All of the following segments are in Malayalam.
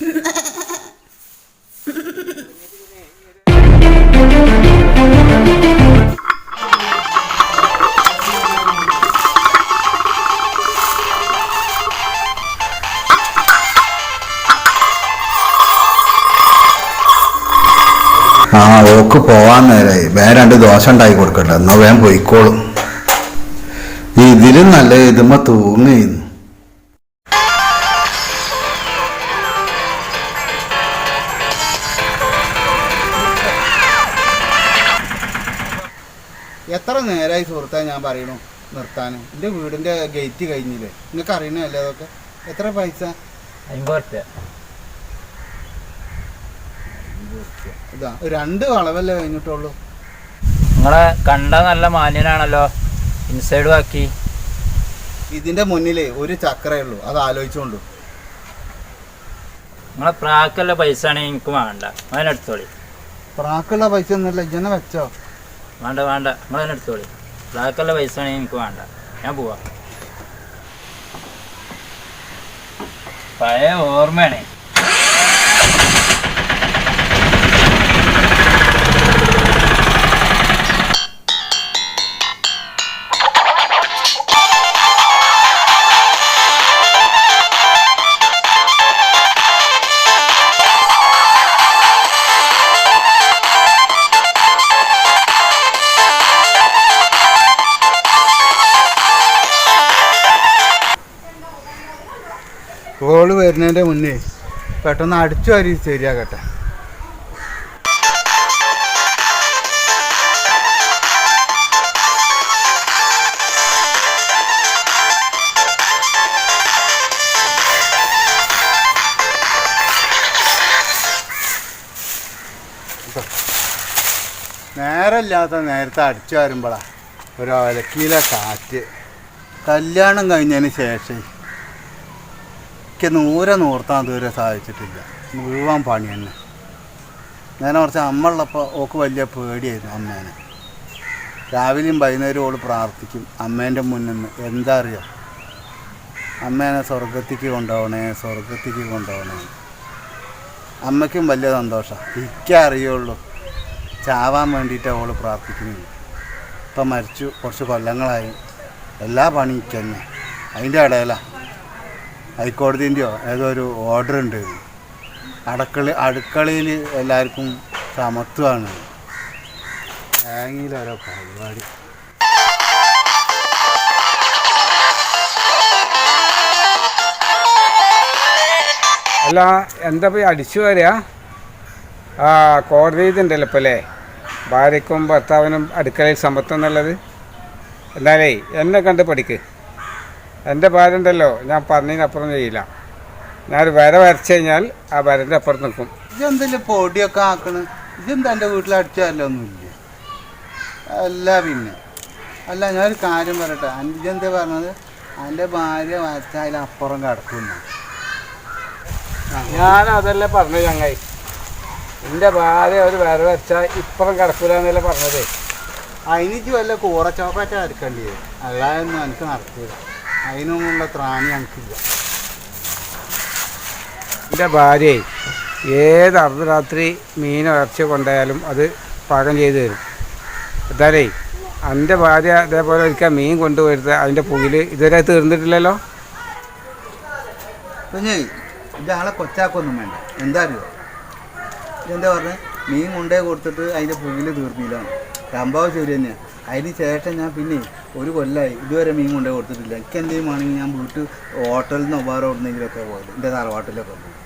ആ ഓക്ക് പോവാൻ നേരായി. വേറെ 2 ദോശ ഉണ്ടാക്കി കൊടുക്കട്ടെ, എന്നാ വേഗം പോയിക്കോളും. ഇതിലും നല്ല ഇതുമ്മ തൂങ്ങുന്നു. എത്ര നേരമായി സുഹൃത്തെ ഞാൻ പറയണു നിർത്താൻ. എൻ്റെ വീടിൻ്റെ ഗേറ്റ് കഴിഞ്ഞില്ലേ, നിങ്ങൾക്ക് അറിയണല്ലേ അതൊക്കെ. എത്ര പൈസ? 50 റുപ്യ. ഇതാ 2 വളവല്ലേ കഴിഞ്ഞിട്ടുള്ളൂ. നിങ്ങളെ കണ്ട നല്ല മാന്യനാണല്ലോ, ഇൻസൈഡ് ആക്കി. ഇതിൻ്റെ മുന്നിലേ ഒരു ചക്രേ ഉള്ളൂ, അത് ആലോചിച്ചോണ്ടു. നിങ്ങളെ പ്രാക്കുള്ള പൈസ ആണെങ്കിൽ എനിക്ക് വേണ്ട, അതിനെടുത്തോളി. പ്രാക്കുള്ള പൈസ ഒന്നുമില്ല, ഇജന്നെ വെച്ചോ. വേണ്ട വേണ്ട, നിങ്ങളതിനെടുത്തോളി. പ്രാക്കുള്ള പൈസ ആണെങ്കിൽ എനിക്ക് വേണ്ട, ഞാൻ പോവാ. പഴയ ഓർമ്മയാണേ. കോള് വരുന്നതിൻ്റെ മുന്നേ പെട്ടെന്ന് അടിച്ചു വാരി ശരിയാകട്ടെ. നേരമില്ലാത്ത നേരത്തെ അടിച്ചു വരുമ്പോഴാണ് ഒരു ഒലക്കിയിലെ കാറ്റ്. കല്യാണം കഴിഞ്ഞതിന് ശേഷം എനിക്ക് നൂർത്താൻ ദൂരെ സാധിച്ചിട്ടില്ല. മുഴുവൻ പണി തന്നെ. നേരെ കുറച്ച് അമ്മയുള്ളപ്പോൾ ഓക്ക് വലിയ പേടിയായിരുന്നു അമ്മേനെ. രാവിലെയും വൈകുന്നേരം ഓള് പ്രാർത്ഥിക്കും അമ്മേൻ്റെ മുന്നിൽ നിന്ന്. എന്താ അറിയാം, അമ്മേനെ സ്വർഗത്തേക്ക് കൊണ്ടുപോകണേ, സ്വർഗത്തേക്ക് കൊണ്ടുപോകണേ. അമ്മയ്ക്കും വലിയ സന്തോഷമാണ്. എനിക്കേ അറിയുള്ളൂ ചാവാൻ വേണ്ടിയിട്ടാണ് ഓള് പ്രാർത്ഥിക്കുന്നത്. ഇപ്പം മരിച്ചു, കുറച്ച് കൊല്ലങ്ങളായി. എല്ലാ പണി എനിക്ക് തന്നെ. അതിൻ്റെ ഇടയിലാണ് ഹൈക്കോടതിൻ്റെയോ ഏതോ ഒരു ഓർഡർ ഉണ്ട്. അടുക്കളയിൽ എല്ലാവർക്കും സമത്വമാണ്. തേങ്ങയിലോരോ പരിപാടി. അല്ല, എന്താ പോയി അടിച്ചു വരിക? ആ, കോടതി ഇതുണ്ടല്ലോ ഇപ്പോൾ അല്ലേ, ഭാര്യയ്ക്കും ഭർത്താവിനും അടുക്കളയിൽ സമത്വം എന്നുള്ളത്. എന്നാലേ എന്നെ കണ്ട് പഠിക്ക്. എൻ്റെ ഭാര്യ ഉണ്ടല്ലോ, ഞാൻ പറഞ്ഞതിനപ്പുറം ചെയ്യില്ല. ഞാനൊരു വര വരച്ചു കഴിഞ്ഞാൽ ആ വരൻ്റെ അപ്പുറത്ത് നിൽക്കും. ഇതെന്തെങ്കിലും പൊടിയൊക്കെ ആക്കണ്? ഇതെന്താ എൻ്റെ വീട്ടിൽ അടിച്ചാലോ ഒന്നുമില്ല. അല്ല പിന്നെ അല്ല, ഞാനൊരു കാര്യം പറയട്ടെ. ഇതെന്താ പറഞ്ഞത്? എൻ്റെ ഭാര്യ വരച്ചാൽ അതിലപ്പുറം കിടക്കുന്നു. ഞാനതല്ലേ പറഞ്ഞത് ചങ്ങായി. എൻ്റെ ഭാര്യ ഒരു വര വരച്ചാൽ ഇപ്പുറം കിടക്കില്ല എന്നല്ലേ പറഞ്ഞത്. അതിനിക്ക് വല്ല കൂറ ചോക്ലേറ്റ് അരക്കേണ്ടി വരും. അല്ലാതൊന്നും എനിക്ക് നടക്കില്ല. അതിനൊന്നുള്ള ത്രാണി എനിക്കില്ല. എൻ്റെ ഭാര്യയെ ഏത് അർദ്ധരാത്രി മീനോ ഇറച്ചി കൊണ്ടായാലും അത് പാകം ചെയ്ത് തരും. എന്തായാലേ എൻ്റെ ഭാര്യ അതേപോലെ ഒരിക്കൽ മീൻ കൊണ്ടുപോയിരുന്നത് അതിൻ്റെ പുകിൽ ഇതുവരെ തീർന്നിട്ടില്ലല്ലോ. പിന്നെ ഇതാളെ കൊച്ചാക്കൊന്നും വേണ്ട. എന്താ അറിയോ, ഇതെന്താ പറഞ്ഞത്? മീൻ കൊണ്ടേ കൊടുത്തിട്ട് അതിൻ്റെ പുകിൽ തീർന്നില്ല. സംഭവം ശരി തന്നെയാണ്. അതിന് ശേഷം ഞാൻ പിന്നെ ഒരു കൊല്ലമായി ഇതുവരെ മീൻ കൊണ്ടേ കൊടുത്തിട്ടില്ല. എനിക്ക് എന്തെങ്കിലും ആണെങ്കിൽ ഞാൻ വീട്ടിൽ ഹോട്ടലിൽ നിന്ന് വേറെ എവിടെന്നെങ്കിലുമൊക്കെ പോയത്, എൻ്റെ തറവാട്ടിലൊക്കെ പോകും.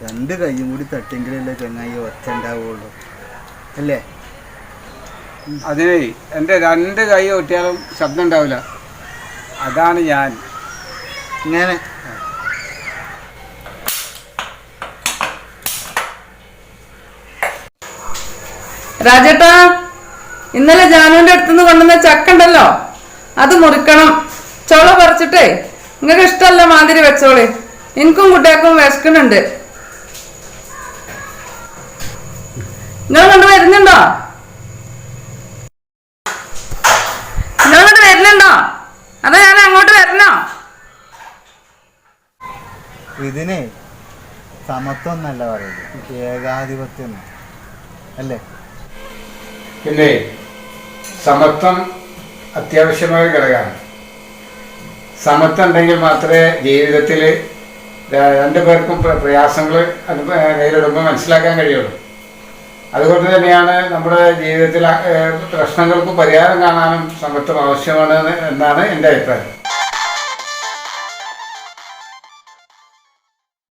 2 കൈയും കൂടി തട്ടിയെങ്കിലല്ലേ ചങ്ങായി ഒച്ച ഉണ്ടാവുള്ളൂ അല്ലേ? അതിനെ എൻ്റെ 2 കൈ ഒട്ടിയാലും ശബ്ദം ഉണ്ടാവില്ല. അതാണ് ഞാൻ ഇങ്ങനെ. രാജേട്ടാ, ഇന്നലെ ജാനുവിന്റെ അടുത്തുനിന്ന് കൊണ്ടുവന്ന ചക്ക ഉണ്ടല്ലോ, അത് മുറിക്കണം. ചോള പറിച്ചിട്ടേ നിങ്ങൾക്ക് ഇഷ്ടമല്ല മാതിരി വെച്ചോളെ. എനിക്കും കുട്ടികൾക്കും വിശക്കുന്നുണ്ട്. നിങ്ങൾ കൊണ്ട് വരുന്നുണ്ടോ? ഇതിനെ സമത്വം എന്നല്ല പറയുന്നത്, ഏകാധിപത്യം എന്ന്. അല്ലേ? പിന്നെ സമത്വം അത്യാവശ്യമായ ഘടകമാണ്. സമത്വം ഉണ്ടെങ്കിൽ മാത്രമേ ജീവിതത്തിൽ രണ്ടു പേർക്കും പ്രയാസങ്ങൾ നേരിടുമ്പോൾ മനസ്സിലാക്കാൻ കഴിയുള്ളൂ. അതുകൊണ്ട് തന്നെയാണ് നമ്മുടെ ജീവിതത്തിൽ പ്രശ്നങ്ങൾക്ക് പരിഹാരം കാണാനും സമത്വം ആവശ്യമാണ് എന്നാണ് എൻ്റെ അഭിപ്രായം.